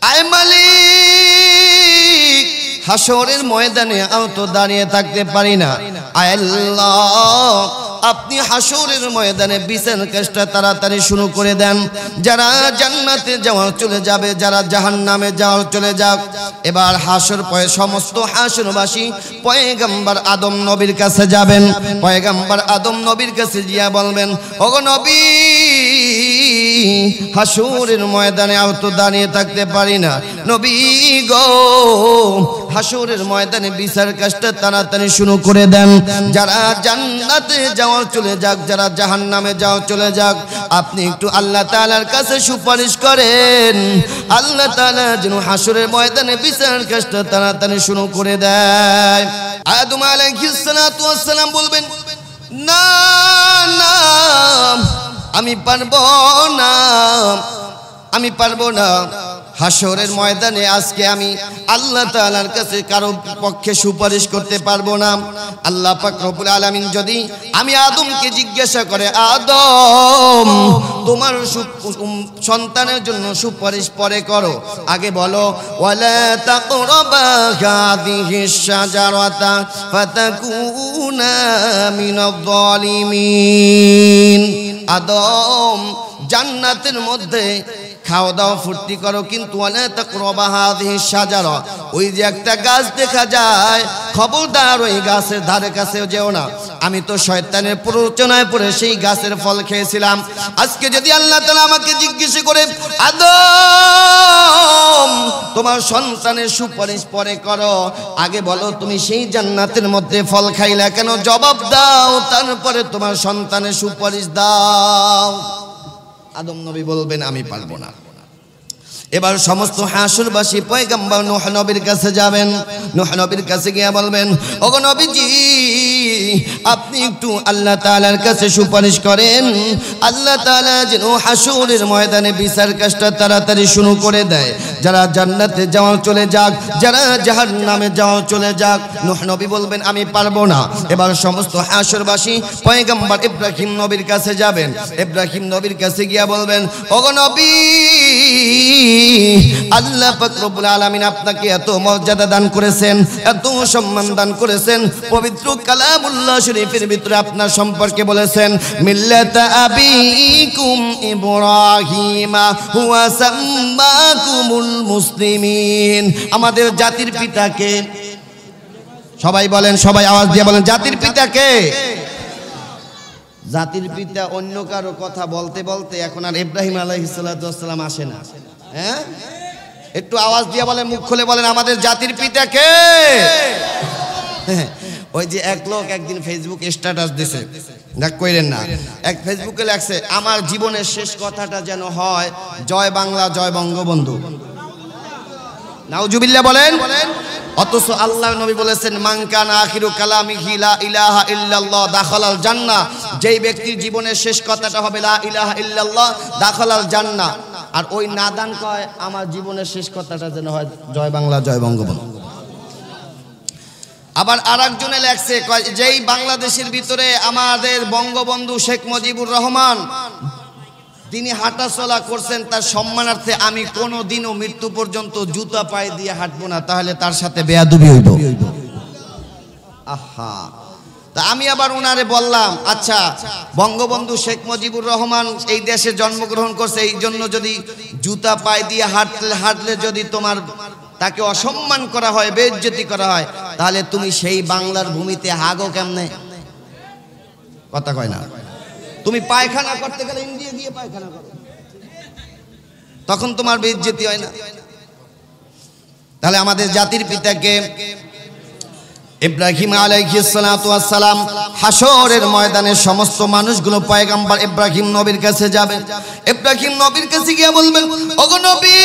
আয় মালিক, হাসরের ময়দানে আমি তো দাঁড়িয়ে থাকতে পারি না। আয় আল্লাহ, আপনি হাসরের ময়দানে বিচার কাজটা তাড়াতাড়ি শুরু করে দেন। যারা জান্নাতে যাওয়া চলে যাবে, যারা জাহান্নামে যাওয়া চলে যাক। এবার হাসর পয়ে সমস্ত হাসরবাসী পয়গম্বর আদম নবীর কাছে যাবেন। পয়গম্বর আদম নবীর কাছে গিয়া বলবেন, ওগো নবী, হাসরের ময়দানে আমি তো দাঁড়িয়ে থাকতে পারি না। নবী গো, হাসরের ময়দানে বিচার কাজটা তাড়াতাড়ি শুরু করে দেন। যারা জান্নাতে যাওয়া চলে যাক, যারা জাহান্নামে যাওয়া চলে যাক। আপনি একটু আল্লাহ তাআলার কাছে সুপারিশ করেন, আল্লাহ তাআলা যেন হাসরের ময়দানে বিচার কাজটা তাড়াতাড়ি শুরু করে দেয়। আদম আলাইহিস সালাতু ওয়াস সালাম বলবেন, না না, আমি পারবো না, আমি পারবো না। হাসরের ময়দানে আজকে আমি আল্লাহ তাআলার কাছে কারো পক্ষে সুপারিশ করতে পারবো না। আল্লাহ পাক রব্বুল আলামিন যদি আমি আদমকে জিজ্ঞাসা করে, আদম, তোমার সন্তানের জন্য সুপারিশ পরে করো, আগে বলো ওয়ালা তাকরাবা হাযিহিশ শাজারাতা ফাতাকুনা মিনাজ জালিমিন। আদম, জান্নাতের মধ্যে খাওয়া দাওয়া ফুর্তি করো, কিন্তু ওয়ালা তাকরাবা হাযিহিশ শাজারা, ওই যে একটা গাছ দেখা যায়, খবরদার ওই গাছের ধারে কাছে যেও না। আমি তো শয়তানের প্ররোচনায় পড়ে সেই গাছের ফল খেয়েছিলাম। আজকে যদি আল্লাহ তাআলা আমাকে জিজ্ঞেস করে, আদম, তোমার সন্তানের সুপারিশ পরে করো, আগে বলো তুমি সেই জান্নাতের মধ্যে ফল খাইলা কেন? জবাব দাও, তারপরে তোমার সন্তানের সুপারিশ দাও। আদম নবী বলবেন, আমি পারবো না। এবার সমস্ত হাসরবাসী পয়গম্বর নূহ নবীর কাছে যাবেন। নূহ নবীর কাছে গিয়ে বলবেন, ওগো নবীজি, আপনি একটু আল্লাহ তাআলার কাছে সুপারিশ করেন, আল্লাহ তাআলা যেন হাসরের ময়দানে বিচার কাজটা তাড়াতাড়ি শুরু করে দেয়। যারা জান্নাতে যাওয়া চলে যাক, যারা জাহান্নামে যাওয়া চলে যাক। নূহ নবী বলবেন, আমি পারবো না। এবার সমস্ত হাসরবাসী পয়গম্বর ইব্রাহিম নবীর কাছে যাবেন। ইব্রাহিম নবীর কাছে গিয়ে বলবেন, ওগো নবী, আল্লাহ পাক রব্বুল আলামিন আপনাকে এত মর্যাদা দান করেছেন, এত সম্মান দান করেছেন। পবিত্র কালামুল্লাহ শরীফের ভিতরে আপনার সম্পর্কে বলেছেন, মিল্লাতা আবিকুম ইব্রাহিমা হুয়া সাম্মাকুমুল মুসলিমিন। আমাদের জাতির পিতাকে, সবাই বলেন, সবাই আওয়াজ দিয়ে বলেন, জাতির পিতাকে। জাতির পিতা অন্য কারো কথা বলতে বলতে এখন আর ইব্রাহিম আলাইহিস সালাতু ওয়াস সালাম আসে না। হ্যাঁ, একটু আওয়াজ দিয়ে বলেন, মুখ খুলে বলেন, আমাদের জাতির পিতা কে? ওই যে এক লোক একদিন ফেসবুক স্ট্যাটাস দিছে, দেখ কইরেন না, এক ফেসবুকে লেখছে, আমার জীবনের শেষ কথাটা যেন হয় জয় বাংলা, জয় বঙ্গবন্ধু। নাউজুবিল্লাহ বলেন। অথচ আল্লাহ নবী বলেছেন, মান কানা আখিরু কালামিহি লা ইলাহা ইল্লাল্লাহ দাখালাল জান্নাহ। যেই ব্যক্তির জীবনের শেষ কথাটা হবে লা ইলাহা ইল্লাল্লাহ দাখালাল জান্নাহ। আর ওই নাদান কয়, আমার জীবনের শেষ কথাটা যেন হয় জয় বাংলা, জয় বঙ্গবন্ধু। আবার আরেকজনে লেখছে, কয় যেই বাংলাদেশের ভিতরে আমাদের বঙ্গবন্ধু শেখ মুজিবুর রহমান তিনি হাঁটা চলা করছেন, তার সম্মানার্থে আমি কোনোদিনও মৃত্যু পর্যন্ত জুতা পায়ে দিয়ে হাঁটবো না, তাহলে তার সাথে বেয়াদবি হইব। আহা, তা আমি আবার উনারে বললাম, আচ্ছা, বঙ্গবন্ধু শেখ মুজিবুর রহমান এই দেশে জন্মগ্রহণ করছে, এই জন্য যদি জুতা পায়ে দিয়ে হাঁটলে যদি তোমার তাকে অসম্মান করা হয়, বেইজ্জতি করা হয়, তাহলে তুমি সেই বাংলার ভূমিতে হাগো কেমনে? কথা কয় না। তুমি পায়খানা করতে গেলে ইন্ডিয়া গিয়ে পায়খানা করো, তখন তোমার বেইজ্জতি হয় না? তাহলে আমাদের জাতির পিতাকে ইব্রাহিম আলাইহিস সালাতু ওয়াস সালাম হাসরের ময়দানে সমস্ত মানুষগুলো পয়গম্বর ইব্রাহিম নবীর কাছে যাবে। ইব্রাহিম নবীর কাছে গিয়ে বলবেন, ওগো নবী,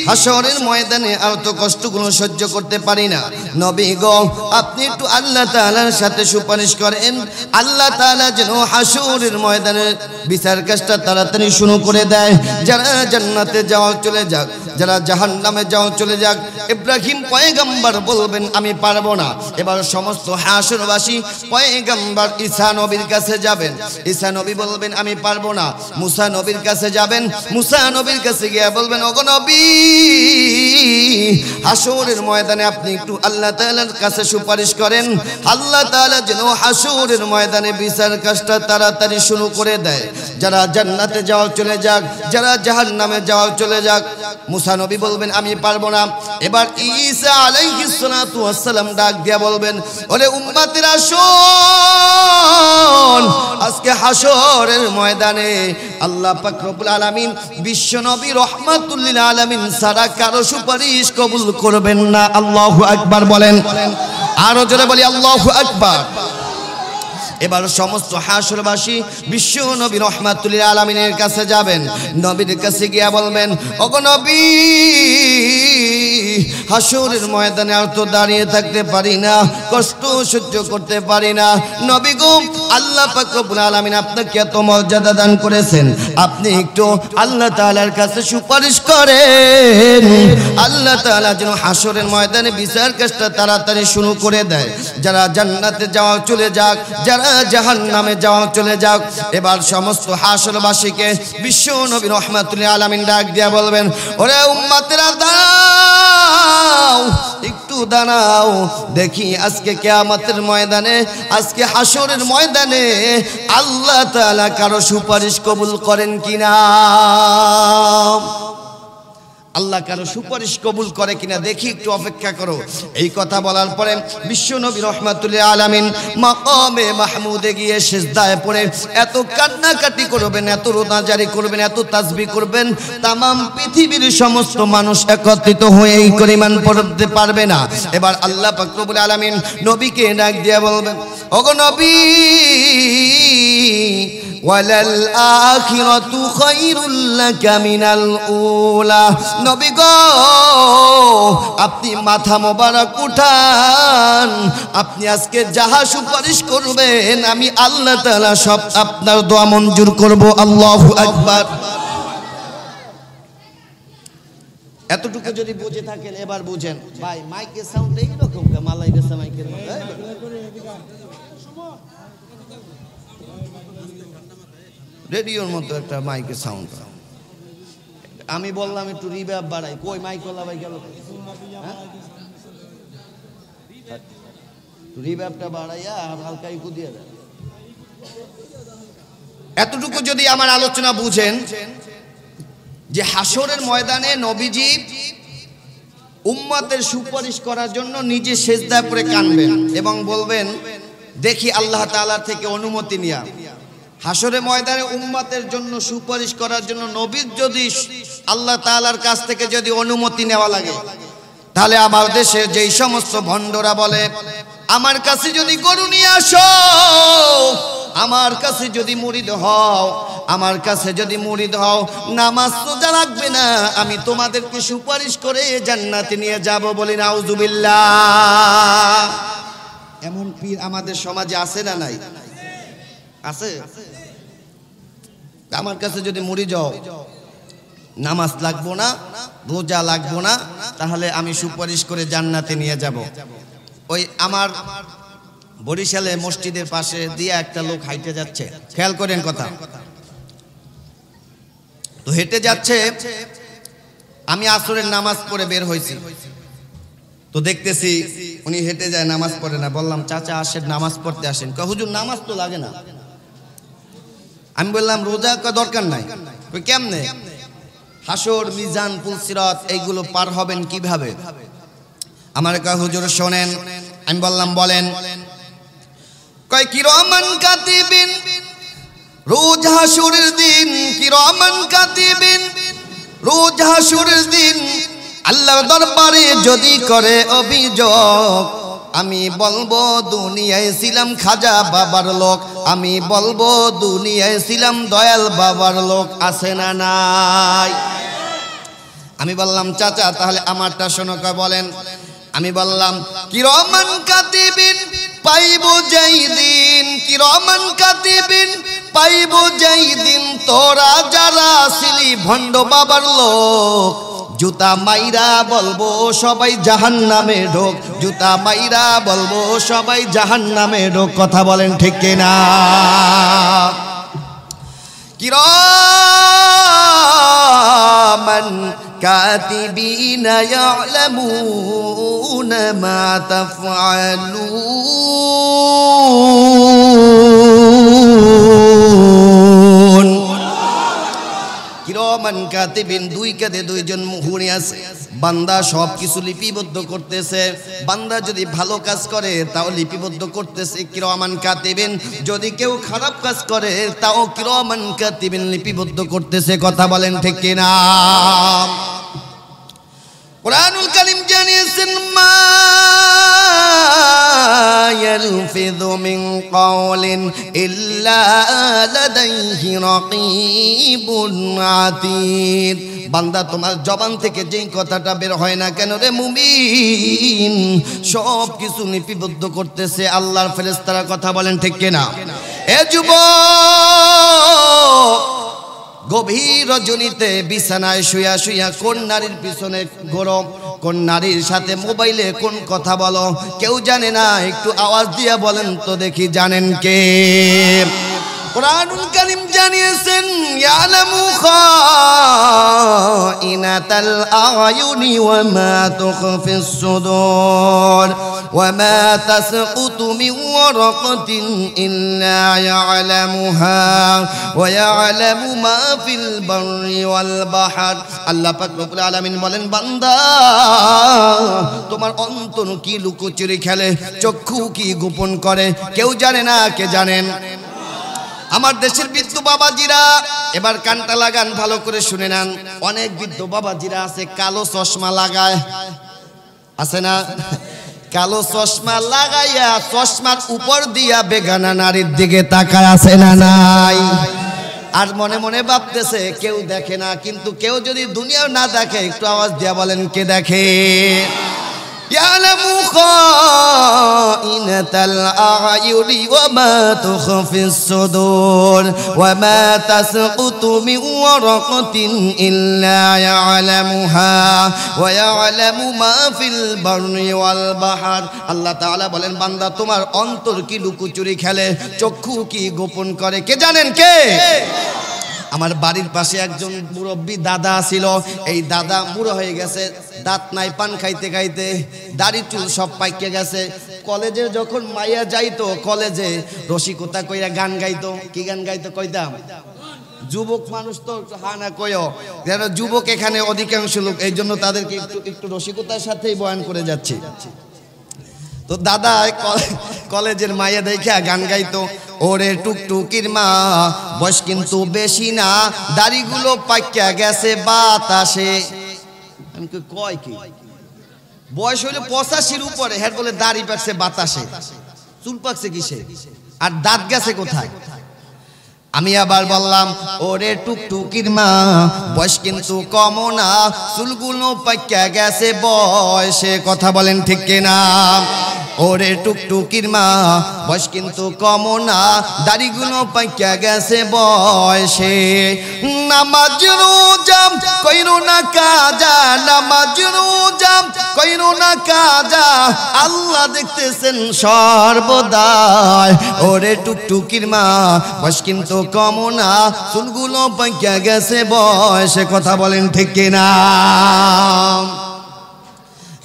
হাসরের ময়দানে আর তো কষ্টগুলো সহ্য করতে পারি না। নবী গো, আপনি একটু আল্লাহ তাআলার সাথে সুপারিশ করেন, আল্লাহ তাআলা যেন হাসরের ময়দানে বিচার কাজটা তাড়াতাড়ি শুরু করে দেয়। যারা জান্নাতে যাওয়া চলে যাক, যারা জাহান্নামে যাওয়া চলে যাক। ইব্রাহিম পয়গম্বর বলবেন আমি পারবো না। এবার সমস্ত হাসরবাসী পয়গম্বর ঈসা নবীর কাছে যাবেন, ঈসা নবী বলবেন আমি পারবো না। মুসা নবীর কাছে যাবেন, মুসা নবীর কাছে গিয়ে বলবেন ওগো নবী, হাসরের ময়দানে আপনি একটু আল্লাহ তাআলার কাছে সুপারিশ করেন, আল্লাহ তাআলা যেন হাসরের ময়দানে বিচার কাজটা তাড়াতাড়ি শুরু করে দেয়, যারা জান্নাতে যাওয়া চলে যাক, যারা জাহান্নামে যাওয়া চলে যাক। মুসা নবী বলবেন আমি পারবো না। এবার ঈসা আলাইহিস সালাতু ওয়াস সালাম ডাক দিয়া বলবেন ওরে উম্মতেরা শোন, আজকে হাসরের ময়দানে আল্লাহ পাক রব্বুল আলামিন বিশ্ব নবী রাহমাতুল লিল আলামিন ছাড়া কারো সুপারিশ কবুল করবেন না। আল্লাহু আকবার বলেন, আরো জোরে বলি আল্লাহু আকবার। এবার সমস্ত হাসরবাসী বিশ্ব নবী রাহমাতুল লিল আলামিনের কাছে যাবেন, নবীর কাছে গিয়া বলবেন ওগো নবী, হাসরের ময়দানে আর তো দাঁড়িয়ে থাকতে পারি না, কষ্ট সহ্য করতে পারি না। নবী গো, আল্লাহ পাক রব্বুল আলামিন আপনাকে এত মর্যাদা দান করেছেন, আপনি একটু আল্লাহ তাআলার কাছে সুপারিশ করেন, আল্লাহ তাআলা যেন হাসরের ময়দানে বিচার কাজটা তাড়াতাড়ি শুরু করে দেয়, যারা জান্নাতে যাওয়া চলে যাক, যারা জাহান্নামে যাওয়া চলে যাক। এবার সমস্ত হাসরবাসীকে বিশ্ব নবী রাহমাতুল লিল আলামিন ডাক দিয়া বলবেন ওরে উম্মতেরা দাঁড়াও, একটু দাঁড়াও, দেখি আজকে কিয়ামতের ময়দানে, আজকে হাসরের ময়দানে আল্লাহ তাআলা কারো সুপারিশ কবুল করেন কিনা, আল্লাহ কারো সুপারিশ কবুল করে কিনা দেখি, একটু অপেক্ষা করো। এই কথা বলার পরে বিশ্ব নবী রাহমাতুল লিল আলামিন মাকামে মাহমুদে গিয়ে সিজদায় পড়ে এত কান্নাকাটি করবেন, এত রোনাজারি করবেন, এত তাসবিহ করবেন, তামাম পৃথিবীর সমস্ত মানুষ একত্রিত হয়ে এই পরিমাণ পড়তে পারবে না। এবার আল্লাহ পাক রব্বুল আলামিন নবীকে ডাক দিয়ে বলবেন ওগো নবী, ওয়ালাল আখিরাতু খায়রুল লাকা মিনাল উলা। নবী গো, আপনি মাথা মোবারক উঠান, আপনি আজকে যাহা সুপারিশ করবেন আমি আল্লাহ তাআলা সব আপনার দোয়া মঞ্জুর করব। আল্লাহু আকবার। এতটুকু যদি বুঝে থাকেন এবার বুঝেন ভাই, মাইকের সাউন্ড এইরকম মালাই দেশে মাইকের রেডিওর মতো একটা মাইকের সাউন্ড। আমি বললাম একটু রিভার্ব বাড়াই, কই মাইক ওলা ভাই গেল, রিভার্বটা বাড়াইয়া হালকা ইকো দিয়ে দেয়। এতটুকু যদি আমার আলোচনা বুঝেন যে হাসরের ময়দানে নবীজি উম্মতের সুপারিশ করার জন্য নিজে সিজদা করে কাঁদবেন এবং বলবেন দেখি আল্লাহ তাআলা থেকে অনুমতি নিয়া হাসরের ময়দানে উম্মতের জন্য সুপারিশ করার জন্য নবীর যদি আল্লাহ তাআলার কাছ থেকে যদি অনুমতি নেওয়া লাগে, তাহলে আমার দেশে যেই সমস্ত ভণ্ডরা বলে আমার কাছে যদি গরু নিয়ে আসো, আমার কাছে যদি মুরিদ হও, আমার কাছে যদি মুরিদ হও, নামাজ রোজা রাখবে না, আমি তোমাদেরকে সুপারিশ করে জান্নাতে নিয়ে যাব, বলি নাউজুবিল্লাহ। এমন পীর আমাদের সমাজে আছে না নাই? আছে। আমার কাছে যদি মুরিদ হও, নামাজ লাগবো না, রোজা লাগবো না, তাহলে আমি সুপারিশ করে জান্নাতে নিয়ে যাব। ওই আমার বরিশালে মসজিদের পাশে দিয়ে একটা লোক হাইটে যাচ্ছে, খেয়াল করেন কথা, তো হেঁটে যাচ্ছে, আমি আসরের নামাজ পড়ে বের হয়েছি, তো দেখতেছি উনি হেঁটে যায়, নামাজ পড়ে না। বললাম চাচা আসেন নামাজ পড়তে আসেন। কয় হুজুর নামাজ তো লাগে না। আমি বললাম রোজা দরকার নাই। কেমনে? হাসর মিজান পুলসিরাত এইগুলো পার হবেন কিভাবে? আমার কয় হুজুর শোনেন। আমি বললাম বলেন। কয় কিরামান কাতিবিন, রোজ হাসরের দিন কিরামান কাতিবিন, রোজ হাসরের দিন আল্লাহর দরবারে যদি করে অভিযোগ, আমি বলবো দুনিয়ায় ছিলাম খাজা বাবার লোক, আমি বলবো দুনিয়ায় ছিলাম দয়াল বাবার লোক। আছে না নাই? আমি বললাম চাচা তাহলে আমারটা শোনো। কয় বলেন। আমি বললাম কিরামান কাতিবিন পাইব যেই দিন, কিরামান কাতিবিন পাইব যেই দিন, তোরা যারা ছিলি ভণ্ড বাবার লোক, জুতা মাইরা বলবো সবাই জাহান্নামে ঢোক, জুতা মাইরা বলবো সবাই জাহান্নামে ঢোক। কথা বলেন ঠিক কিনা? কিরামান কাতিবিনা ইয়ালামুনা মা তাফআলুন। কিরামান কাতিবিন, দুই কাঁধে দুইজন মুহুরি আছে। বান্দা সব কিছু লিপিবদ্ধ করতেছে। বান্দা যদি ভালো কাজ করে তাও লিপিবদ্ধ করতেছে কিরামান কাতিবিন, যদি কেউ খারাপ কাজ করে তাও কিরামান কাতিবিন লিপিবদ্ধ করতেছে। কথা বলেন ঠিক কিনা? কুরআনুল কারীম জানিয়েছেন মা ইয়ালফিযু মিন কাওলিন ইল্লা লাদাইহি রাকীবুন আতীদ। বান্দা তোমার জবান থেকে যেই কথাটা বের হয় না কেন রে মুমিন, সব কিছু লিপিবদ্ধ করতেছে আল্লাহর ফেরেশতারা। কথা বলেন ঠিক কিনা? এ যুবক, গভীর রজনীতে বিছানায় শুয়া শুয়া কোন নারীর পিছনে ঘোরো, কোন নারীর সাথে মোবাইলে কোন কথা বলো, কেউ জানে না। একটু আওয়াজ দিয়া বলেন তো দেখি, জানেন কে? কুরআনুল কারীম জানিয়েছেন ইয়ালামু খাইনাতাল আয়ুনি ওয়া মা তুখফিস সুদুর ওয়া মা তাসকুতু মিন ওয়ারাকাতিন ইল্লা ইয়ালামুহা ওয়া ইয়ালামু মা ফিল বাররি ওয়াল বাহর। আল্লাহ পাক রব্বুল আলামিন বলেন, বান্দা তোমার অন্তর কি লুকোচুরি খেলে, চক্ষু কি গোপন করে, কেউ জানে না। কে জানেন? আমার দেশের বৃদ্ধ বাবাজিরা, এবার কানটা লাগান, ভালো করে শুনে নেন। অনেক বৃদ্ধ বাবাজিরা আছে কালো চশমা লাগায়, আছে না? কালো চশমা লাগাইয়া চশমার উপর দিয়া বেগানা নারীর দিকে তাকায়, আছে না নাই? আর মনে মনে ভাবতেছে কেউ দেখে না। কিন্তু কেউ যদি দুনিয়াও না দেখে, একটু আওয়াজ দিয়া বলেন কে দেখে? ইয়ালামু খাইনাতাল আয়ুনি ওয়া মা তুখফিস সুদুর ওয়া মা তাসকুতু মিন ওয়ারাকাতিন ইল্লা ইয়ালামুহা ওয়া ইয়ালামু মা ফিল বাররি ওয়াল বাহর। আল্লাহ তাআলা বলেন, বান্দা তোমার অন্তর কি লুকোচুরি খেলে, চক্ষু কি গোপন করে, কে জানেন? কে? আমার বাড়ির পাশে একজন মুরব্বী দাদা ছিল। এই দাদা বুড়ো হয়ে গেছে, দাঁত নাই, পান খাইতে খাইতে দাড়ি চুল সব পাইকে গেছে। কলেজে যখন মাইয়া যাইতো, কলেজে রসিকতা কইরা গান গাইতো। কি গান গাইতো কইতাম? যুবক মানুষ তো হানা কয়ও, যারা যুবক এখানে অধিকাংশ লোক, এই জন্য তাদেরকে একটু রসিকতার সাথেই বয়ান করে যাচ্ছে। তো দাদা কলেজের মাইয়া দেখা গান গাইতো, ওরে টুকটুকির মা বয়স কিন্তু বেশি না, দাড়িগুলো পাইকা গেছে বাতাসে। আমি কয় কি বয়স হইলে 85-র উপরে, হ্যাঁ বলে দাড়ি পাকছে বাতাসে, চুল পাকছে কিসে, আর দাঁত গেছে কোথায়? আমি আবার বললাম, ওরে টুকটুকির মা বয়স কিন্তু কম না, চুলগুলো পাইকা গেছে বয়সে। কথা বলেন ঠিক কিনা? ওরে টুকটুকির মা বয়স কিন্তু কম না, দাড়িগুলো পাইকা গেছে বয়সে। নামাজ রোজা কইরো না কাজা, নামাজ রোজা কইরো না কাজা, আল্লাহ দেখতেছেন সর্বদাই। ওরে টুকটুকির মা বয়স কিন্তু কম না, চুলগুলো পাইকা গেছে বয়সে। কথা বলেন ঠিক কিনা?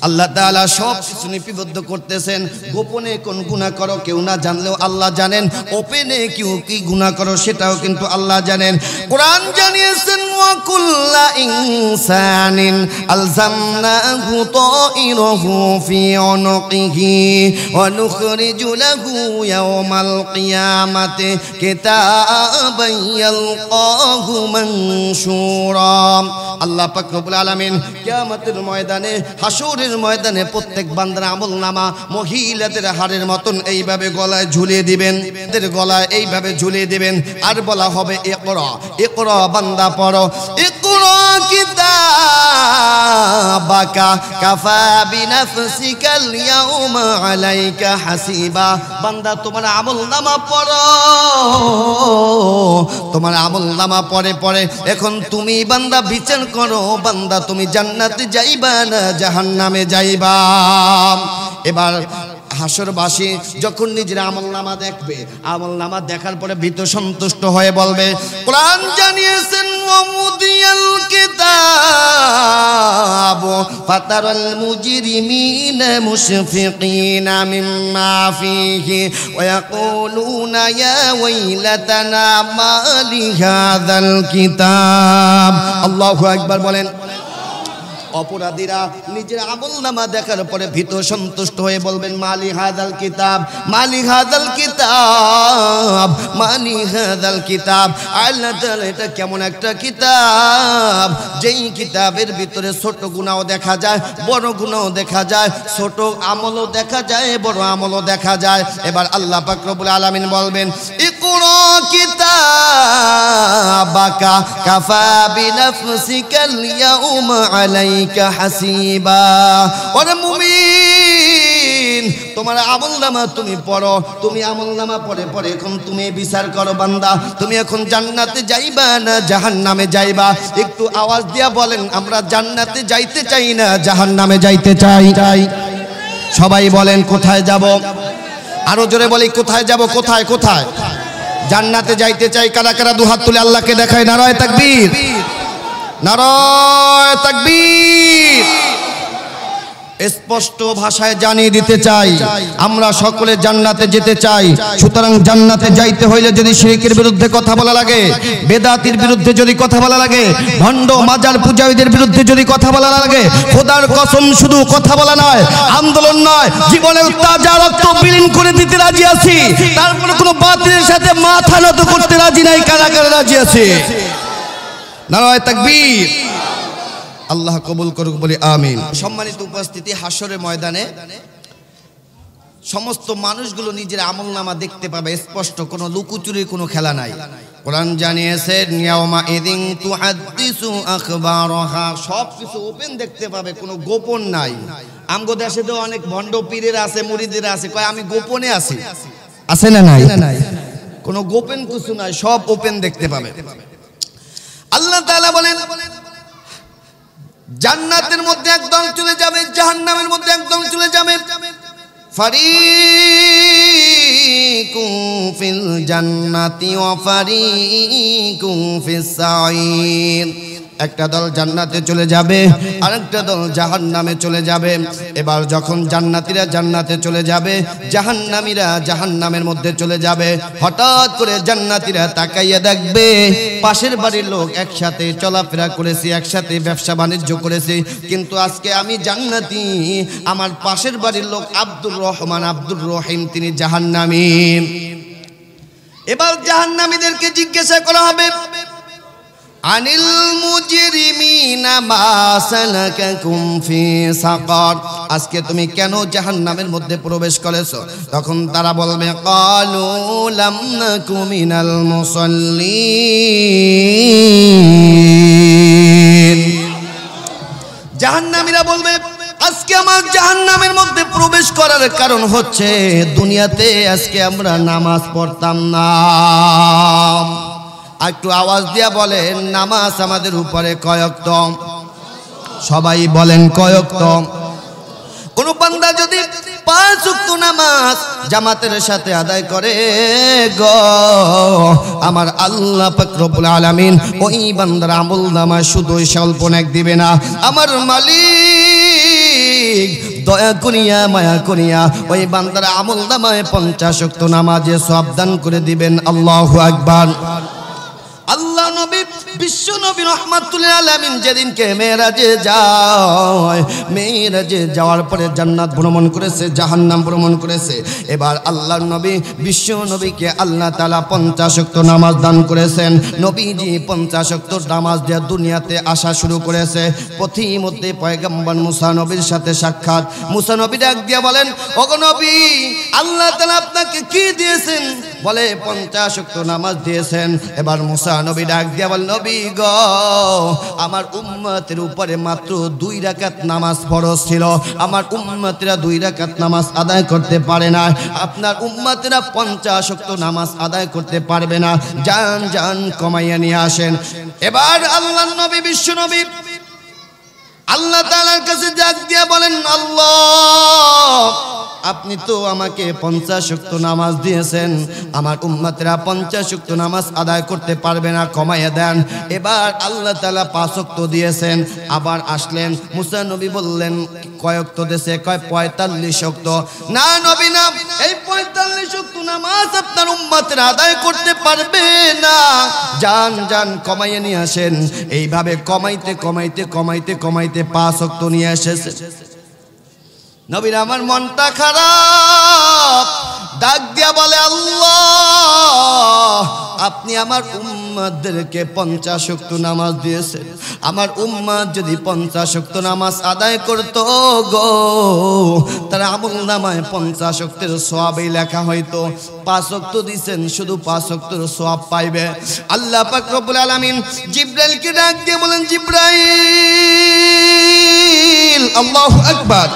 আল্লাহ তাআলা সব কিছু লিপিবদ্ধ করতেছেন। গোপনে কোন গুনাহ করো কেউ না জানলেও আল্লাহ জানেন, ওপেনে কেউ কি গুনাহ করো সেটাও কিন্তু আল্লাহ জানেন। কোরআন জানিয়েছেন, ওয়া কুল্লা ইনসানিন আলজামনাহু তাইরাহু ফি উনুকিহি ওয়া নুখরিজু লাহু ইয়াওমাল কিয়ামাতি কিতাবান ইয়ালকাহু মানশুরা। আল্লাহ পাক রব্বুল আলামিন কিয়ামতের ময়দানে, হাসরের ময়দানে প্রত্যেক বান্দার আমলনামা মহিলাদের হাড়ের মতন এইভাবে গলায় ঝুলিয়ে দিবেন, এদের গলায় এইভাবে ঝুলিয়ে দিবেন। আর বলা হবে, ইকরা ইকরা বান্দা পড়ো, ইকরা কিতাবা বাকা কাফা বিনাফসিকাল ইয়াউমা আলাইকা হাসিবা। বান্দা তোমার আমলনামা পড়ো, তোমার আমলনামা পড়ে পড়ে এখন তুমি বান্দা বিচার করো, বান্দা তুমি জান্নাতে যাইবা না জাহান্নামে যাইবা। এবার হাসরবাসী যখন নিজের আমলনামা দেখবে, আমলনামা দেখার পরে ভীত সন্তুষ্ট হয়ে বলবে, কোরআন জানিয়েছেন ওয়ামুদিয়াল কিতাব ফাতারাল মুজরিমিনা মুশফিকিনা মিম্মা ফীহি ওয়া ইয়াকুলুনা ইয়া ওয়াইলাতানা মা লিহাযাল কিতাব। আল্লাহু আকবার বলেন। অপরাধীরা নিজের আমলনামা দেখার পরে ভীত সন্তুষ্ট হয়ে বলবেন, মালি হাদাল কিতাব, মালি হাদাল কিতাব, মালি হাদাল কিতাব। আল্লাহ তাআলা এটা কেমন একটা কিতাব, যেই কিতাবের ভিতরে ছোট গুনাহও দেখা যায়, বড় গুনাহও দেখা যায়, ছোট আমলও দেখা যায়, বড় আমলও দেখা যায়। এবার আল্লাহ পাক রব্বুল আলামিন বলবেন, ইকরা কিতাবাকা কাফা বিনাফসিকাল ইয়াউমা আলাইকা হাসিবা। ওরে মুমিন, তোমার আমলনামা তুমি পড়ো, তুমি আমলনামা পড়ে পড়ে এখন তুমি বিচার করো বান্দা, তুমি এখন জান্নাতে যাইবা না জাহান্নামে যাইবা। একটু আওয়াজ দিয়া বলেন, আমরা জান্নাতে যাইতে চাই না জাহান্নামে যাইতে চাই? সবাই বলেন কোথায় যাব? আরো জোরে বলি কোথায় যাব? কোথায় কোথায়? জান্নাতে যাইতে চাই। কারা কারা দুহাত তুলে আল্লাহকে দেখায়? নারায়ে তাকবীর, নারায়ে তাকবীর। স্পষ্ট ভাষায় জানিয়ে দিতে চাই, আমরা সকলে জান্নাতে যেতে চাই। সুতরাং জান্নাতে যাইতে হইলে যদি শিরকের বিরুদ্ধে কথা বলা লাগে, বেদাতির বিরুদ্ধে যদি কথা বলা লাগে, ভণ্ড মাজার পূজারীদের বিরুদ্ধে যদি কথা বলা লাগে, খোদার কসম শুধু কথা বলা নয়, আন্দোলন নয়, জীবনের তাজা রক্ত বিলীন করে দিতে রাজি আছি। তারপরে কোনো বাতিলের সাথে মাথা নত করতে রাজি নাই। কারা কারা রাজি আছে? নারায়ে তাকবীর। আল্লাহ কবুল করুক বলি আমিন। সম্মানিত উপস্থিতি, হাসরের ময়দানে সমস্ত মানুষগুলো নিজের আমলনামা দেখতে পাবে স্পষ্ট, কোনো লুকোচুরির কোনো খেলা নাই। কোরআন জানিয়েছে ইয়াউমা ইদিন তুহাদ্দিসু আখবারহা, সব কিছু ওপেন দেখতে পাবে, কোনো গোপন নাই। আমগো দেশে তো অনেক ভণ্ড পীরের আছে, মুরিদের আছে, কয় আমি গোপনে আছি, আছে না নাই? কোনো গোপন কিছু নাই, সব ওপেন দেখতে পাবে। আল্লাহ তাআলা বলেন, জান্নাতের মধ্যে একদল চলে যাবে, জাহান্নামের মধ্যে একদল চলে যাবে। ফারিকুন ফিল জান্নাতি ওয়া ফারিকুন ফিস সাঈর। একটা দল জান্নাতে চলে যাবে, আরেকটা দল জাহান্নামে চলে যাবে। এবার যখন জান্নাতীরা জান্নাতে চলে যাবে, জাহান্নামীরা জাহান্নামের মধ্যে চলে যাবে। হঠাৎ করে জান্নাতীরা তাকাইয়া দেখবে পাশের বাড়ির লোক একসাথে চলাফেরা করেছে, একসাথে ব্যবসা বাণিজ্য করেছে, কিন্তু আজকে আমি জান্নাতি, আমার পাশের বাড়ির লোক আব্দুর রহমান, আব্দুর রহিম, তিনি জাহান্নামী। এবার জাহান্নামীদেরকে জিজ্ঞাসা করা হবে, আনিল মুজরিমিনা মা সালাকাকুম ফি সাকার, আজকে তুমি কেন জাহান্নামের মধ্যে প্রবেশ করেছো? তখন তারা বলবে, ক্বালু লাম নাকু মিনাল মুসাল্লিন। জাহান্নামীরা বলবে, আজকে আমার জাহান্নামের মধ্যে প্রবেশ করার কারণ হচ্ছে দুনিয়াতে আজকে আমরা নামাজ পড়তাম না। একটু আওয়াজ দিয়া বলেন, নামাজ আমাদের উপরে কয় ওয়াক্ত? সবাই বলেন কয় ওয়াক্ত? কোন বান্দা যদি 5 ওয়াক্ত নামাজ জামাতের সাথে আদায় করে গো, আমার আল্লাহ পাক রব্বুল আলামিন ওই বান্দার আমলনামায় শুধু স্বল্প নেক দিবে না, আমার মালিক দয়া করিয়া মায়া করিয়া ওই বান্দার আমলনামায় 50 ওয়াক্ত নামাজে সওয়াব দান করে দিবেন। আল্লাহু আকবার। আল্লাহ নবী বিশ্ব নবী রাহমাতুল আলামিন যেদিনকে মেরাজে যায়, মেরাজে যাওয়ার পরে জান্নাত ভ্রমণ করেছে, জাহান্নাম ভ্রমণ করেছে। এবার আল্লাহর নবী বিশ্ব নবীকে আল্লাহ তাআলা 50 ওয়াক্ত নামাজ দান করেছেন। নবীজি 50 ওয়াক্ত নামাজ দিয়ে দুনিয়াতে আসা শুরু করেছে। পথিমধ্যে পয়গম্বর মুসা নবীর সাথে সাক্ষাৎ। মুসা নবী ডাক দিয়ে বলেন, ওগো নবী, আল্লাহ তাআলা আপনাকে কি দিয়েছেন? বলে 50 ওয়াক্ত নামাজ দিয়েছেন। এবার মুসা নবী ডাক দিয়া বল, নবী গো, আমার উম্মতের উপরে মাত্র 2 রাকাত নামাজ ফরজ ছিল, আমার উম্মতেরা 2 রাকাত নামাজ আদায় করতে পারে না, আপনার উম্মতেরা 50 ওয়াক্ত নামাজ আদায় করতে পারবে না, যান যান কমাইয়া নিয়ে আসেন। এবার আল্লাহর নবী বিশ্ব নবী আল্লাহ তাআলার কাছে ডাক দিয়া বলেন, আল্লাহ, আপনি তো আমাকে 50 ওয়াক্ত নামাজ দিয়েছেন, আমার উম্মতেরা 50 ওয়াক্ত নামাজ আদায় করতে পারবে না, কমাইয়া দেন। এবার আল্লাহ তাআলা 5 ওয়াক্ত দিয়েছেন। আবার আসলেন, মুসা নবী বললেন, কয় ওয়াক্ত দিয়েছে? কয় 45 ওয়াক্ত। না নবী না, এই 45 ওয়াক্ত নামাজ আপনার উম্মতেরা আদায় করতে পারবে না, যান যান কমাইয়া নিয়ে আসেন। এইভাবে কমাইতে কমাইতে কমাইতে কমাইতে 5 ওয়াক্ত নিয়ে এসেছে। নবীর আমার মনটা খারাপ, ডাক দিয়া বলে, আল্লাহ, আপনি আমার উম্মতদেরকে 50 ওয়াক্ত নামাজ দিয়েছেন, আমার উম্মত যদি 50 ওয়াক্ত নামাজ আদায় করত গো, তার আমলনামায় 50 ওয়াক্তের সওয়াবই লেখা হইতো। 5 ওয়াক্ত দিয়েছেন, শুধু 5 ওয়াক্তের সওয়াব পাইবে। আল্লাহ পাক রব্বুল আলামিন জিবরাইলকে ডাক দিয়ে বলেন, জিবরাইল, আল্লাহু আকবার,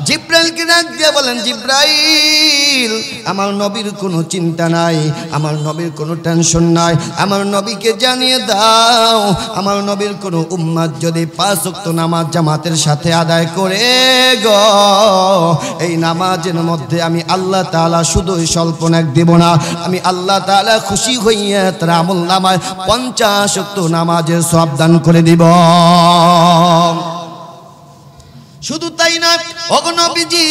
জিব্রাইলকে ডাক দিয়ে বলেন, জিব্রাইল, আমার নবীর কোনো চিন্তা নাই, আমার নবীর কোনো টেনশন নাই, আমার নবীকে জানিয়ে দাও, আমার নবীর কোনো উম্মত যদি 5 ওয়াক্ত নামাজ জামাতের সাথে আদায় করে গো, এই নামাজের মধ্যে আমি আল্লাহ তাআলা শুধুই স্বল্প নেক দিব না, আমি আল্লাহ তাআলা খুশি হইয়া তার আমল নামায় 50 ওয়াক্ত নামাজের সওয়াব দান করে দিব। শুধু তাই না, ওগো নবীজি,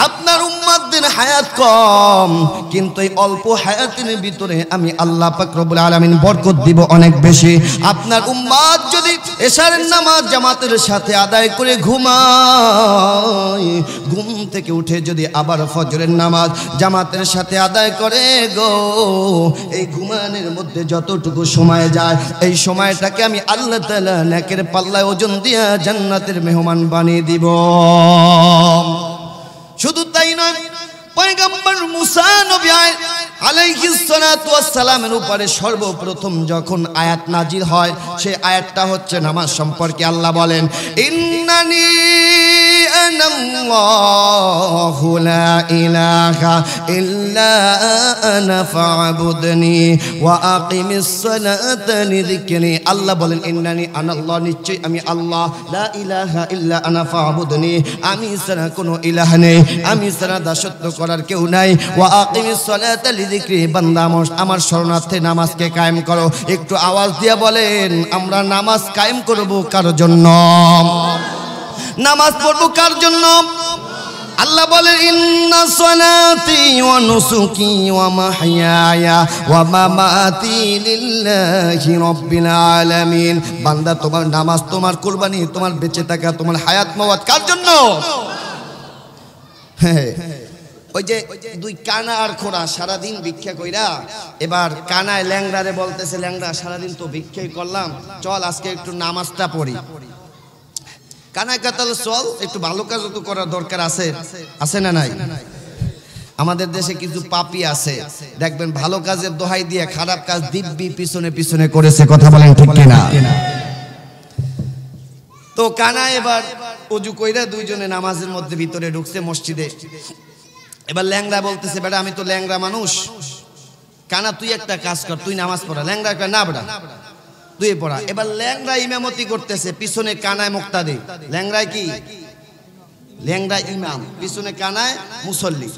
আপনার উম্মতদের হায়াত কম, কিন্তু এই অল্প হায়াতের ভিতরে আমি আল্লাহ পাক রব্বুল আলামিন বরকত দিব অনেক বেশি। আপনার উম্মত যদি এশারের নামাজ জামাতের সাথে আদায় করে ঘুমায়, ঘুম থেকে উঠে যদি আবার ফজরের নামাজ জামাতের সাথে আদায় করে গো, এই ঘুমানোর মধ্যে যতটুকু সময় যায়, এই সময়টাকে আমি আল্লাহ তাআলা নেকের পাল্লায় ওজন দিয়া জান্নাতের মেহমান বানিয়ে দিব। শুধু তাই নয়, পয়গম্বর মুসা নবী আলাইহিস সালাতু ওয়াস সালামের উপরে সর্বপ্রথম যখন আয়াত নাজিল হয়, সেই আয়াতটা হচ্ছে নামাজ সম্পর্কে। আল্লাহ বলেন, ইন্নানি আনাল্লাহু লা ইলাহা ইল্লা আনা ফা'বুদনি ওয়া আকিমিস সালাতা লিযিকরি। আল্লাহ বলেন, ইন্নানি আনাল্লাহ, নিশ্চয় আমি আল্লাহ, লা ইলাহা ইল্লা আনা ফা'বুদনি, আমি ছাড়া কোনো ইলাহ নেই, আমি ছাড়া দাসত্ব করার কেউ নাই, ওয়া আকিমিস সালাতা লিযিকরি, বান্দা আমার শরণার্থে নামাজকে কায়েম করো। একটু আওয়াজ দিয়ে বলেন, আমরা নামাজ কায়েম করব কার জন্য? নামাজ পড়ব কার জন্য? আল্লাহ বলেন, ইন্না সলাতি ওয়া নুসুকি ওয়া মাহইয়ায়া ওয়া মামাতি লিল্লাহি রাব্বিল আলামিন। বান্দা, তোমার নামাজ, তোমার কুরবানি, তোমার বেঁচে থাকা, তোমার হায়াত মাওয়াত কার জন্য? হ্যাঁ, ওই যে 2 কানা আর খোড়া সারাদিন ভিক্ষা কইরা, এবার কানায় ল্যাংড়ারে বলতেছে, ল্যাংড়া, সারাদিন তো ভিক্ষাই করলাম, চল আজকে একটু নামাজটা পড়ি। কানায় কাতাল, চল একটু ভালো কাজ তো করার দরকার আছে, আছে না নাই? আমাদের দেশে কিছু পাপী আছে, দেখবেন ভালো কাজের দোহাই দিয়ে খারাপ কাজ দিব্যি পিছনে পিছনে করেছে। কথা বলেন ঠিক কিনা? তো কানা এবার ওযু কইরা দুইজনে নামাজের মধ্যে ভিতরে ঢুকছে মসজিদে। এবার ল্যাংড়া বলতেছে, বেটা আমি তো ল্যাংড়া মানুষ, কানা তুই একটা কাজ কর, তুই নামাজ পড়া। ল্যাংড়া কয়, না বেটা তুই পড়া। এবার ল্যাংড়া ইমামতি করতেছে, পিছনে কানায় মুক্তাদি। ল্যাংড়ায় কি? ল্যাংড়া ইমাম, পিছনে কানায় মুসল্লি।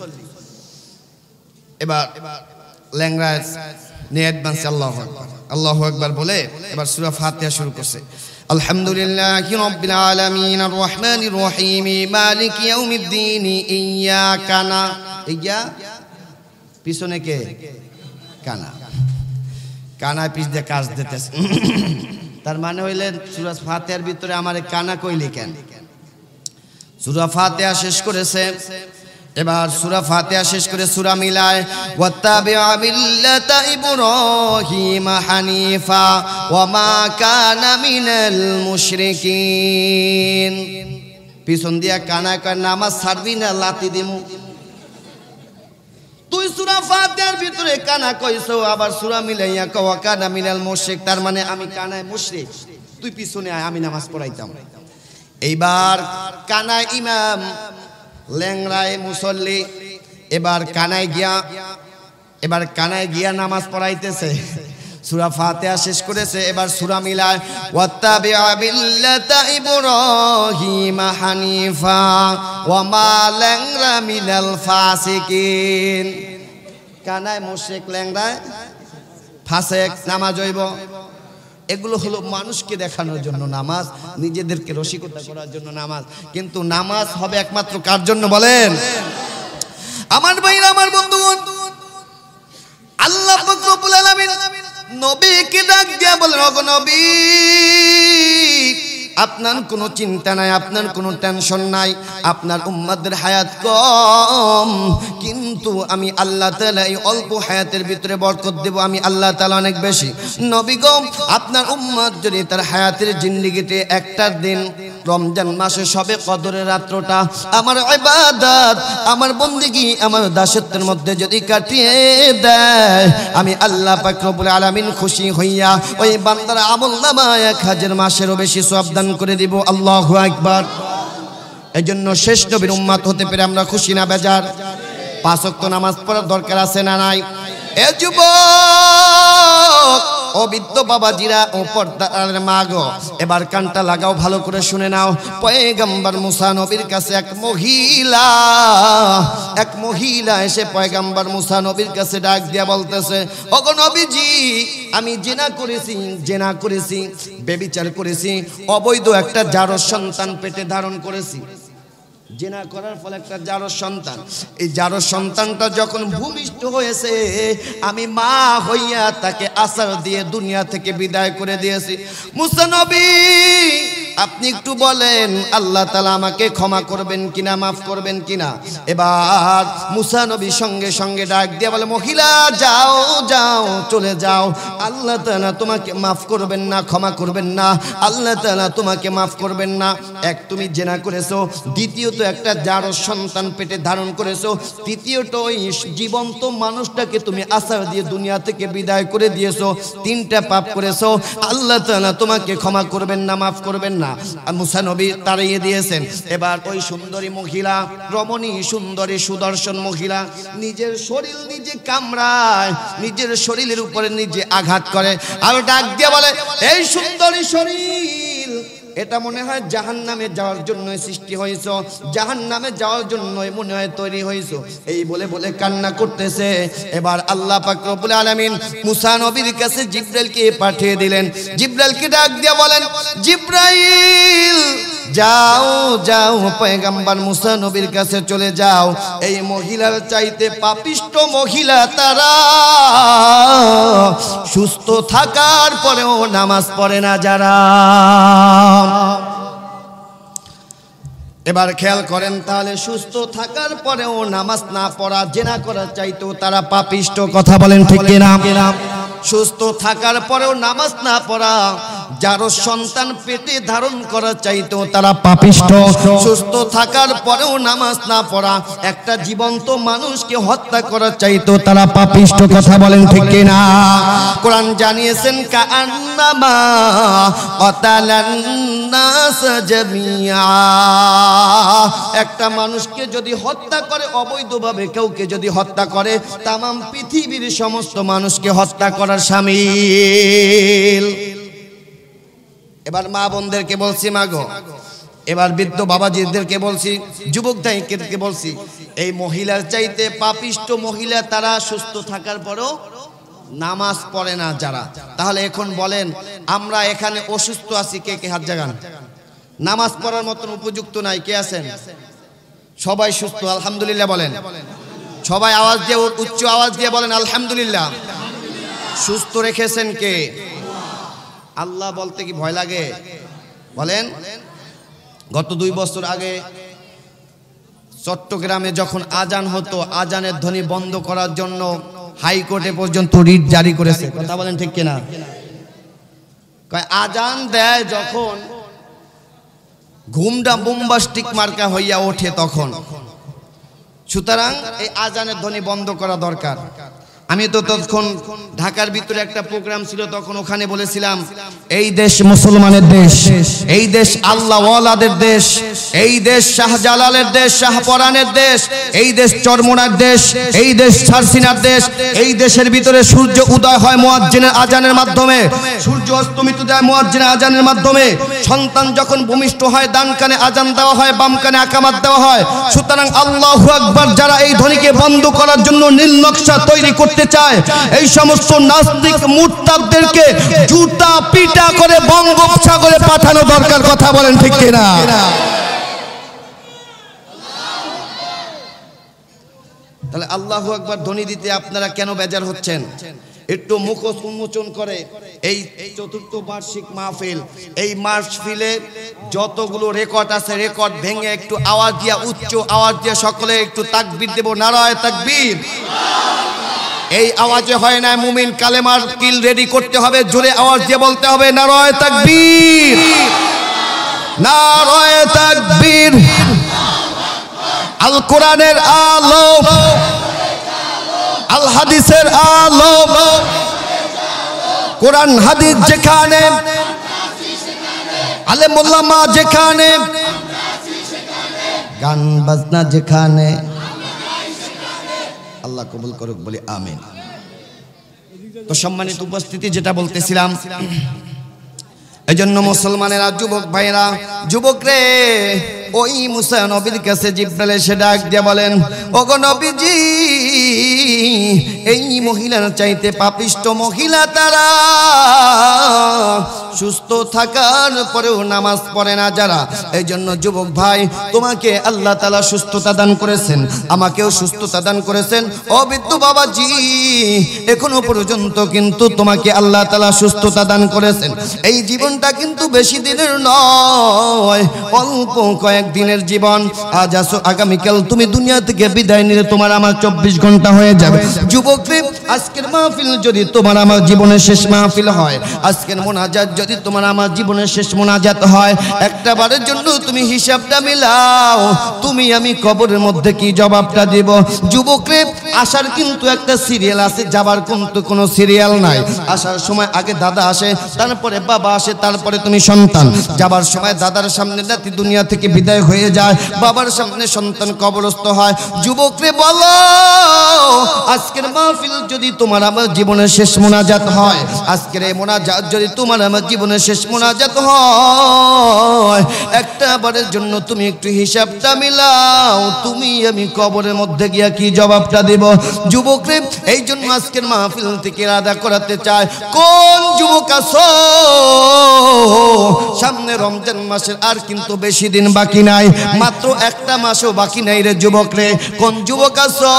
এবার ল্যাংড়া নিয়ত বানছে আল্লাহু আকবার, আল্লাহু আকবার বলে এবার সূরা ফাতিহা শুরু করছে। আলহামদুলিল্লাহি রাব্বিল আলামিন আর রহমানির রহিম মালিকি ইয়াউমিদ্দিন ইয়াকা না। ইয়া পিছনে কে? কানা। কানায় পিছ দিয়ে কাজ দিতেছে। তার মানে হইলেন সূরা ফাতিহার ভিতরে আমারে কানা কইলি কেন? সূরা ফাতিহা শেষ করেছে, এবার সূরা ফাতিহা শেষ করে সূরা মিলায়, ওয়াত্তাবি'আ মিল্লাতা ইব্রাহিম হানিফা ওয়া মা কানা মিনাল মুশরিকিন। পিছন দিয়া কানা কয়, নামাজ ছাড়বি না লাতি দিমু। তুই সূরা ফাতিহার ভিতরে কানা কইছো, আবার সূরা মিলাইয়া কওয়া কানা মিনাল মুশরিক, তার মানে আমি কানায় মুশরিক। তুই পিছনে আয়, আমি নামাজ পড়াইতাম। এইবার কানা ইমাম, ল্যাংড়ায় মুসল্লি, এবার কানায় গিয়া নামাজ পড়াইতেছে। সূরা ফাতিহা শেষ করেছে, এবার সূরা মিলায় ওয়াত্তাবিআ মিল্লাতা ইব্রাহিম হানিফা ওয়া মা ল্যাংড়া মিনাল ফাসিকিন। কানায় মুশরিক, ল্যাংড়ায় ফাসিক, নামাজ হইব। এগুলো হলো মানুষকে দেখানোর জন্য নামাজ, নিজেদেরকে রসিকতা করার জন্য নামাজ। কিন্তু নামাজ হবে একমাত্র কার জন্য বলেন? আমার ভাইরা, আমার বন্ধুগণ, আল্লাহ পাক রব্বুল আলামিন নবীকে ডাক দিয়া বলেন, ওগো নবী, আপনার কোনো চিন্তা নাই, আপনার কোনো টেনশন নাই, আপনার উম্মতদের হায়াত কম, কিন্তু আমি আল্লাহ তাআলা এই অল্প হায়াতের ভিতরে বরকত দেব, আমি আল্লাহ তাআলা অনেক বেশি। নবী গো, আপনার উম্মত যদি তার হায়াতের জিন্দেগিতে একটা দিন রমজান মাসে সবে কদরের রাত্রটা আমার ইবাদত, আমার বন্দেগী, আমার দাসত্বের মধ্যে যদি কাটিয়ে দেয়, আমি আল্লাহ পাক রব্বুল আলামিন খুশি হইয়া ওই বান্দার আমলনামায় 1000 মাসেরও বেশি সওয়াব দান করে দিব। আল্লাহু আকবার। এজন্য শেষ নবীর উম্মত হতে পেরে আমরা খুশি না বেজার? 5 ওয়াক্ত নামাজ পড়ার দরকার আছে না নাই? এ যুবক, ও বৃদ্ধ বাবাজিরা, ও পর্দার মা গো, এবার কানটা লাগাও, ভালো করে শুনে নাও। পয়গম্বর মুসা নবীর কাছে এক মহিলা এসে পয়গম্বর মুসা নবীর কাছে ডাক দিয়া বলতেছে, ওগো নবীজি, আমি জেনা করেছি, ব্যভিচার করেছি, অবৈধ একটা জারজ সন্তান পেটে ধারণ করেছি। জেনা করার ফলে একটা জারজ সন্তান, এই জারজ সন্তানটা যখন ভূমিষ্ঠ হয়েছে, আমি মা হইয়া তাকে আসার দিয়ে দুনিয়া থেকে বিদায় করে দিয়েছি। মুসা নবী, আপনি একটু বলেন আল্লাহ তাআলা আমাকে ক্ষমা করবেন কিনা, মাফ করবেন কিনা? এবার মুসা নবী সঙ্গে সঙ্গে ডাক দিয়ে বলে, মহিলা, যাও যাও, চলে যাও, আল্লাহ তাআলা তোমাকে মাফ করবেন না, ক্ষমা করবেন না, আল্লাহ তাআলা তোমাকে মাফ করবেন না। এক, তুমি জেনা করেছো, দ্বিতীয়ত একটা জারজ সন্তান পেটে ধারণ করেছো, তৃতীয়ত ওই জীবন্ত মানুষটাকে তুমি আসার দিয়ে দুনিয়া থেকে বিদায় করে দিয়েছো। 3টা পাপ করেছো, আল্লাহ তাআলা তোমাকে ক্ষমা করবেন না, মাফ করবেন না। মুসা নবী তাড়িয়ে দিয়েছেন। এবার ওই সুন্দরী মহিলা, রমণী সুন্দরী সুদর্শন মহিলা, নিজের শরীর নিজে কামড়ায়, নিজের শরীরের উপরে নিজে আঘাত করে, আর ডাক দিয়ে বলে, এই সুন্দরী শরীর, এটা মনে হয় জাহান্নামে যাওয়ার জন্য সৃষ্টি হয়েছে, জাহান্নামে যাওয়ার জন্য মনে হয় তৈরি হয়েছে, এই বলে বলে কান্না করতেছে। এবার আল্লাহ পাক রব্বুল আলামিন মুসা নবীর কাছে জিবরাইলকে পাঠিয়ে দিলেন। জিবরাইলকে ডাক দিয়ে বলেন, জিবরাইল, যাও যাও, পয়গম্বর মুসা নবীর কাছে চলে যাও, এই মহিলার চাইতে পাপিষ্ট মহিলা তারা, সুস্থ থাকার পরেও নামাজ পড়ে না যারা। এবার খেয়াল করেন, তাহলে সুস্থ থাকার পরেও নামাজ না পড়া, জেনা করার চাইতেও তারা পাপিষ্ট। কথা বলেন ঠিক কিনা? সুস্থ থাকার পরেও নামাজ না পড়া, যার সন্তান পেটে ধারণ করা চাইতেও তারা পাপিষ্ট। সুস্থ থাকার পরেও নামাজ না পড়া, একটা জীবন্ত মানুষকে হত্যা করা চাইতেও তারা পাপিষ্ট। কথা বলেন ঠিক কিনা? কোরআন জানিয়েছেন, কাআন্নামা ক্বাতালান নাস জামিআ, একটা মানুষকে যদি হত্যা করে, অবৈধভাবে কাউকে যদি হত্যা করে, তামাম পৃথিবীর সমস্ত মানুষকে হত্যা করার শামিল। এবার মা বোনদেরকে বলছি, মাগো, এবার বৃদ্ধ বাবাজিদেরকে বলছি, যুবক দায়ীকে বলছি, এই মহিলার চাইতে পাপিষ্ট মহিলা তারা, সুস্থ থাকার পরেও নামাজ পড়ে না যারা। তাহলে এখন বলেন, আমরা এখানে অসুস্থ আছি, কে কে হাত জাগান? নামাজ পড়ার মতন উপযুক্ত নাই, কে আছেন? সবাই সুস্থ, আলহামদুলিল্লাহ বলেন। সবাই আওয়াজ দিয়ে, উচ্চ আওয়াজ দিয়ে বলেন আলহামদুলিল্লাহ। সুস্থ রেখেছেন কে? আল্লাহ বলতে কি ভয় লাগে? বলেন। গত 2 বছর আগে চট্টগ্রামে যখন আজান হতো, আজানের ধ্বনি বন্ধ করার জন্য হাইকোর্টে পর্যন্ত রিট জারি করেছে। কথা বলেন ঠিক কিনা? আজান দেয় যখন, ঘুমটা বোম্বাস্টিক মার্কা হইয়া ওঠে, তখন সুতরাং এই আজানের ধ্বনি বন্ধ করা দরকার। আমি তো তখন ঢাকার ভিতরে একটা প্রোগ্রাম ছিল, তখন ওখানে বলেছিলাম এই দেশ মুসলমানের দেশ, এই দেশ আল্লাহ ওয়ালাদের দেশ, এই দেশ শাহজালালের দেশ, শাহপরানের দেশ, এই দেশ চরমোনার দেশ, এই দেশ সারসিনার দেশ। এই দেশের ভিতরে সূর্য উদয় হয় মুয়াজ্জিনের আজানের মাধ্যমে, সূর্য অস্তমিত যায় মুয়াজ্জিনের আজানের মাধ্যমে। সন্তান যখন ভূমিষ্ঠ হয় ডান কানে আজান দেওয়া হয়, বাম কানে আকামাত দেওয়া হয়। সুতরাং আল্লাহু আকবার যারা এই ধ্বনিকে বন্ধ করার জন্য নীল নকশা তৈরি করতে চায়, এই সমস্ত নাস্তিক মুরতাদদেরকে জুতা পিটা করে বঙ্গোপসাগরে পাঠানো দরকার। কথা বলেন ঠিক কিনা? তাহলে আল্লাহু আকবার ধ্বনি দিতে আপনারা কেন বেজার হচ্ছেন? একটু মুখোশ উন্মোচন করে এই চতুর্থ বার্ষিক মাহফিল, এই মাহফিলে যতগুলো রেকর্ড আছে রেকর্ড ভেঙে একটু আওয়াজ দিয়া, উচ্চ আওয়াজ দিয়ে সকলে একটু তাকবীর দেব। নারায়ে তাকবীর। এই আওয়াজে হয় না, মুমিন কালেমার কিল রেডি করতে হবে, জোরে আওয়াজ দিয়ে বলতে হবে নারায়ে তাকবীর, নারায়ে তাকবীর। আল কোরআনের আলো, আল হাদিসের আলো, কোরআন হাদিস যেখানে, আলেম ওলামা যেখানে, গান বাজনা যেখানে, আল্লাহ কবুল করুক বলি আমিন। তো সম্মানিত উপস্থিতি, যেটা বলতেছিলাম, এজন্য মুসলমানেরা, যুবক ভাইরা, যুবক রে, ওই মুসা নবীর কাছে জিব্রাইল এসে ডাক দিয়ে বলেন, ওগো নবীজি, এই মহিলার চাইতে পাপিষ্ট মহিলা তারা, সুস্থ থাকার পরেও নামাজ পড়ে না যারা। এই জন্য যুবক ভাই, তোমাকে আল্লাহ তাআলা সুস্থতা দান করেছেন, আমাকেও সুস্থতা দান করেছেন। ও বৃদ্ধ বাবাজি, এখনো পর্যন্ত কিন্তু তোমাকে আল্লাহ তাআলা সুস্থতা দান করেছেন। এই জীবনটা কিন্তু বেশি দিনের নয়, অল্প কয়েক দিনের জীবন। আজ আসো, আগামীকাল তুমি দুনিয়া থেকে বিদায় নিলে তোমার আমার 24 ঘন্টা হয়ে যাবে। যুবক রে, আজকের মাহফিল যদি তোমার আমার জীবনের শেষ মাহফিল হয়, আজকের মোনাজাত যদি তোমার আমার জীবনের শেষ মোনাজাত হয়, একটা বারের জন্য তুমি হিসাবটা মিলাও, তুমি আমি কবরের মধ্যে কি জবাবটা দেব? যুবক রে, আসার কিন্তু একটা সিরিয়াল আছে, যাবার কিন্তু কোনো সিরিয়াল নাই। আসার সময় আগে দাদা আসে, তারপরে বাবা আসে, তারপরে তুমি সন্তান। যাবার সময় দাদার সামনে নাতি দুনিয়া থেকে বিদায় হয়ে যায়, বাবার সামনে সন্তান কবরস্থ হয়। যুবক রে, বলো, আজকের মাহফিল যদি তোমার আমার জীবনের শেষ মোনাজাত হয়, আজকের এই মোনাজাত যদি তোমার আমার জীবনের শেষ মোনাজাত হয়, একটা বারের জন্য তুমি একটু হিসাবটা মিলাও, তুমি আমি কবরের মধ্যে গিয়া কি জবাবটা দেব? যুবক রে, এই জন্য আজকের মাহফিল থেকে আলাদা করাতে চায়, কোন যুবক আছো সামনে রমজান মাসের আর কিন্তু বেশি দিন বাকি নাই, মাত্র একটা মাসও বাকি নাই রে যুবক রে। কোন যুবক আছো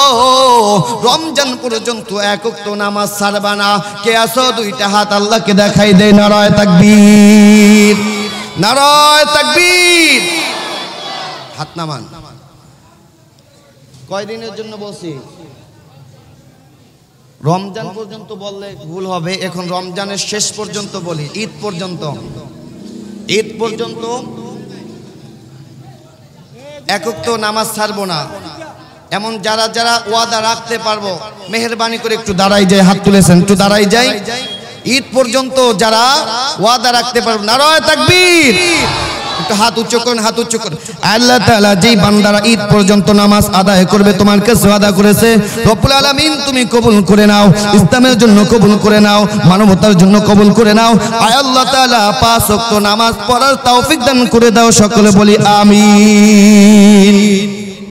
রমজান পর্যন্ত এক ওয়াক্ত নামাজ ছাড়বা না? কে আছো? দুইটা হাত আল্লাহকে দেখাই দেয়। নারায়ে তাকবীর, নারায়ে তাকবীর। হাত নামান। কয়দিনের জন্য বলছি? রমজান পর্যন্ত বললে ভুল হবে, এখন রমজানের শেষ পর্যন্ত বলি, ঈদ পর্যন্ত। ঈদ পর্যন্ত এক ওয়াক্ত নামাজ ছাড়বো না, এমন যারা যারা ওয়াদা রাখতে পারবো, মেহেরবানি করে একটু দাঁড়াই যায়, হাত তুলেছেন, একটু দাঁড়াই যাই। ঈদ পর্যন্ত যারা ওয়াদা রাখতে পারবো, নারায়ে তাকবীর। একটু হাত উচ্চ করুন, হাত উচ্চ করুন। আল্লাহ তাআলা যেই বান্দারা ঈদ পর্যন্ত নামাজ আদায় করবে, তোমার কাছে ওয়াদা করেছে, রব্বুল আলামিন তুমি কবুল করে নাও, ইসলামের জন্য কবুল করে নাও, মানবতার জন্য কবুল করে নাও। আয় আল্লাহ তাআলা 5 ওয়াক্ত নামাজ পড়ার তৌফিক দান করে দাও। সকলে বলি আমিন।